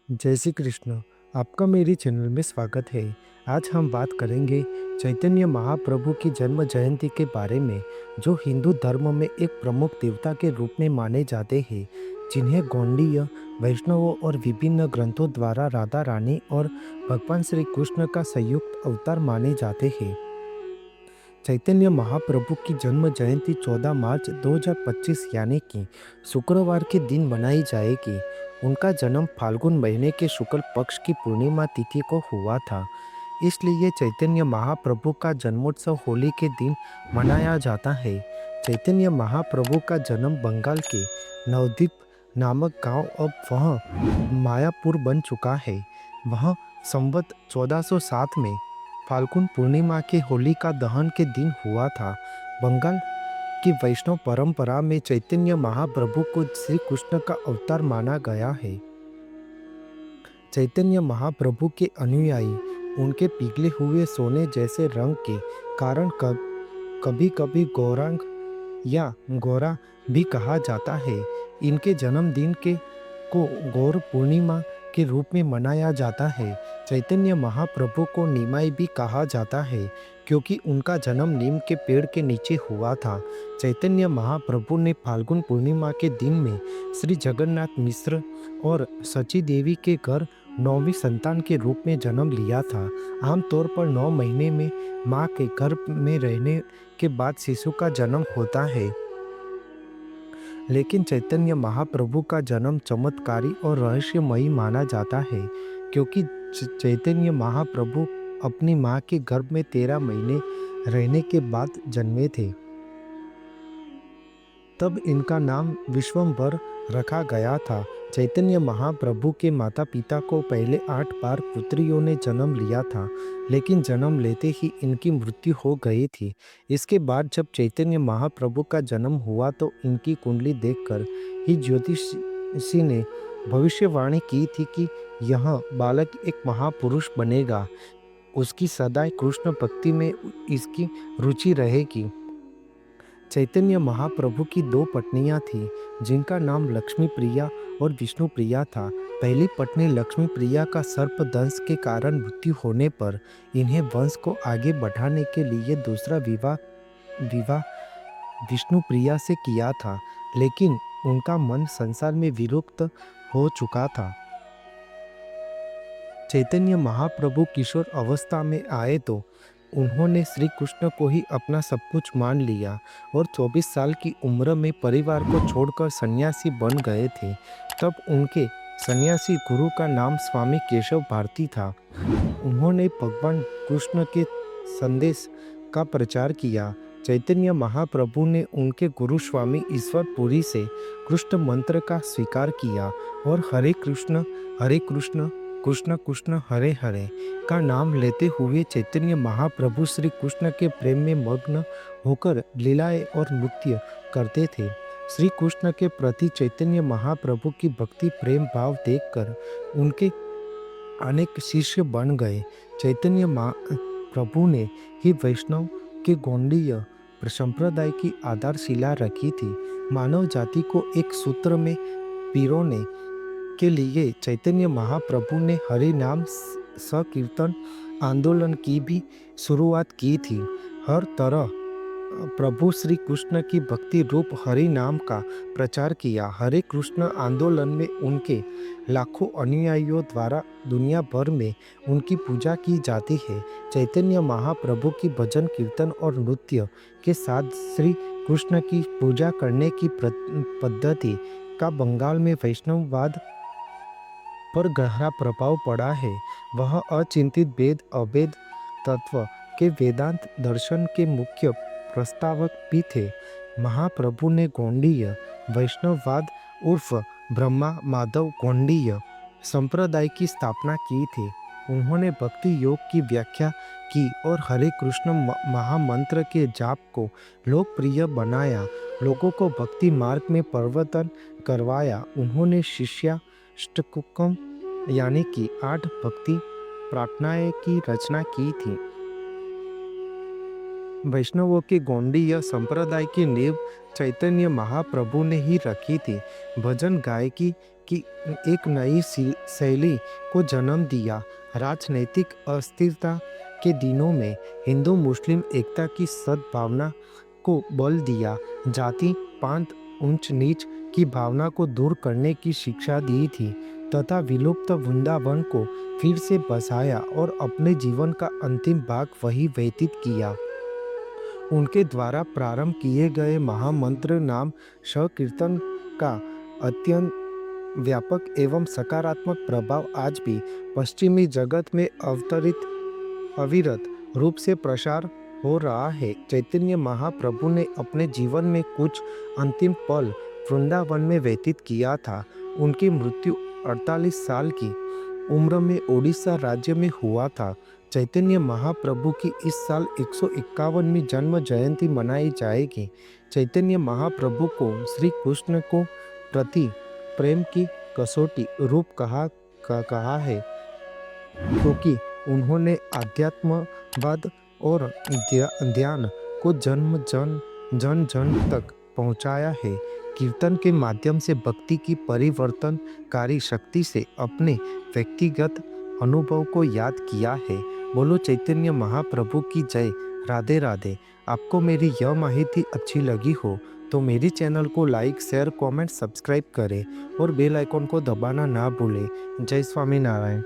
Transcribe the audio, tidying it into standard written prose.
जय श्री कृष्ण। आपका मेरे चैनल में स्वागत है। आज हम बात करेंगे चैतन्य महाप्रभु की जन्म जयंती के बारे में, जो हिंदू धर्म में एक प्रमुख देवता के रूप में माने जाते हैं, जिन्हें गौड़ीय वैष्णवों और विभिन्न ग्रंथों द्वारा राधा रानी और भगवान श्री कृष्ण का संयुक्त अवतार माने जाते हैं। चैतन्य महाप्रभु की जन्म जयंती 14 मार्च 2025 यानी कि शुक्रवार के दिन मनाई जाएगी। उनका जन्म फाल्गुन महीने के शुक्ल पक्ष की पूर्णिमा तिथि को हुआ था। इसलिए चैतन्य महाप्रभु का जन्मोत्सव होली के दिन मनाया जाता है। चैतन्य महाप्रभु का जन्म बंगाल के नवद्वीप नामक गांव अब वह मायापुर बन चुका है। वह संवत 1407 में फाल्गुन पूर्णिमा के होलिका दहन के दिन हुआ था। बंगाल की वैष्णव परंपरा में चैतन्य महाप्रभु को श्री कृष्ण का अवतार माना गया है। चैतन्य महाप्रभु के अनुयायी उनके पिघले हुए सोने जैसे रंग के कारण कभी कभी गौरांग या गोरा भी कहा जाता है। इनके जन्मदिन को गौर पूर्णिमा के रूप में मनाया जाता है। चैतन्य महाप्रभु को निमाई भी कहा जाता है, क्योंकि उनका जन्म नीम के पेड़ के नीचे हुआ था। चैतन्य महाप्रभु ने फाल्गुन पूर्णिमा के दिन में श्री जगन्नाथ मिश्र और सची देवी के घर 9वीं संतान के रूप में जन्म लिया था। आमतौर पर 9 महीने में माँ के गर्भ में रहने के बाद शिशु का जन्म होता है, लेकिन चैतन्य महाप्रभु का जन्म चमत्कारी और रहस्यमयी माना जाता है, क्योंकि चैतन्य महाप्रभु अपनी माँ के गर्भ में 13 महीने रहने के बाद जन्मे थे। तब इनका नाम विश्वम्भर रखा गया था। चैतन्य महाप्रभु के माता पिता को पहले 8 बार पुत्रियों ने जन्म लिया था, लेकिन जन्म लेते ही इनकी मृत्यु हो गई थी। इसके बाद जब चैतन्य महाप्रभु का जन्म हुआ तो इनकी कुंडली देखकर ही ज्योतिषी ने भविष्यवाणी की थी कि यह बालक एक महापुरुष बनेगा। उसकी सदैव कृष्ण भक्ति में इसकी रुचि रहेगी। चैतन्य महाप्रभु की 2 पत्नियां थीं, जिनका नाम लक्ष्मी प्रिया और विष्णु प्रिया था। पहली पत्नी लक्ष्मी प्रिया का सर्पदंश के कारण मृत्यु होने पर इन्हें वंश को आगे बढ़ाने के लिए दूसरा विवाह विष्णु प्रिया से किया था, लेकिन उनका मन संसार में विरक्त हो चुका था। चैतन्य महाप्रभु किशोर अवस्था में आए तो उन्होंने श्री कृष्ण को ही अपना सब कुछ मान लिया और 24 साल की उम्र में परिवार को छोड़कर सन्यासी बन गए थे। तब उनके सन्यासी गुरु का नाम स्वामी केशव भारती था। उन्होंने भगवान कृष्ण के संदेश का प्रचार किया। चैतन्य महाप्रभु ने उनके गुरु स्वामी ईश्वरपुरी से कृष्ण मंत्र का स्वीकार किया और हरे कृष्ण कृष्ण कृष्ण हरे हरे का नाम लेते हुए चैतन्य महाप्रभु श्री कृष्ण के प्रेम में मग्न होकर लीलाएं और नृत्य करते थे। श्री कृष्ण के प्रति चैतन्य महाप्रभु की भक्ति प्रेम भाव देखकर उनके अनेक शिष्य बन गए। चैतन्य प्रभु ने ही वैष्णव के गौड़ीय संप्रदाय की आधारशिला रखी थी। मानव जाति को एक सूत्र में पिरोने के लिए चैतन्य महाप्रभु ने हरि नाम संकीर्तन आंदोलन की भी शुरुआत की थी। हर तरह प्रभु श्री कृष्ण की भक्ति रूप हरि नाम का प्रचार किया। हरे कृष्ण आंदोलन में उनके लाखों अनुयायियों द्वारा दुनिया भर में उनकी पूजा की जाती है। चैतन्य महाप्रभु की भजन कीर्तन और नृत्य के साथ श्री कृष्ण की पूजा करने की पद्धति का बंगाल में वैष्णववाद पर गहरा प्रभाव पड़ा है। वह अचिंतित वेद अभेद तत्व के वेदांत दर्शन के मुख्य प्रस्तावक भी थे। महाप्रभु ने गौड़ीय वैष्णववाद उर्फ ब्रह्मा माधव गौड़ीय संप्रदाय की स्थापना की थी। उन्होंने भक्ति योग की व्याख्या की और हरे कृष्ण महामंत्र के जाप को लोकप्रिय बनाया, लोगों को भक्ति मार्ग में परिवर्तन करवाया। उन्होंने शिष्याष्टकम यानी कि 8 भक्ति प्रार्थनाएं की रचना की थी। वैष्णवों के गौड़ीय संप्रदाय की नींव चैतन्य महाप्रभु ने ही रखी थी। भजन गायकी कि एक नई शैली को जन्म दिया। राजनैतिक अस्थिरता के दिनों में हिंदू मुस्लिम एकता की सद्भावना को बल दिया। जाति पांत ऊंच नीच की भावना को दूर करने की शिक्षा दी थी तथा विलुप्त वृंदावन को फिर से बसाया और अपने जीवन का अंतिम भाग वही व्यतीत किया। उनके द्वारा प्रारंभ किए गए महामंत्र नाम संकीर्तन का अत्यंत व्यापक एवं सकारात्मक प्रभाव आज भी पश्चिमी जगत में अविरत रूप से प्रसार हो रहा है। चैतन्य महाप्रभु ने अपने जीवन में कुछ अंतिम पल वृंदावन में व्यतीत किया था। उनकी मृत्यु 48 साल की उम्र में ओडिशा राज्य में हुआ था। चैतन्य महाप्रभु की इस साल 151वीं जन्म जयंती मनाई जाएगी। चैतन्य महाप्रभु को श्री कृष्ण को प्रति प्रेम की कसौटी रूप कहा है, क्योंकि उन्होंने आध्यात्मवाद और ध्यान को जन जन तक पहुंचाया है। कीर्तन के माध्यम से भक्ति की परिवर्तनकारी शक्ति से अपने व्यक्तिगत अनुभव को याद किया है। बोलो चैतन्य महाप्रभु की जय। राधे राधे। आपको मेरी यह माहिती अच्छी लगी हो तो मेरी चैनल को लाइक शेयर कमेंट सब्सक्राइब करें और बेल आइकॉन को दबाना ना भूलें। जय स्वामीनारायण।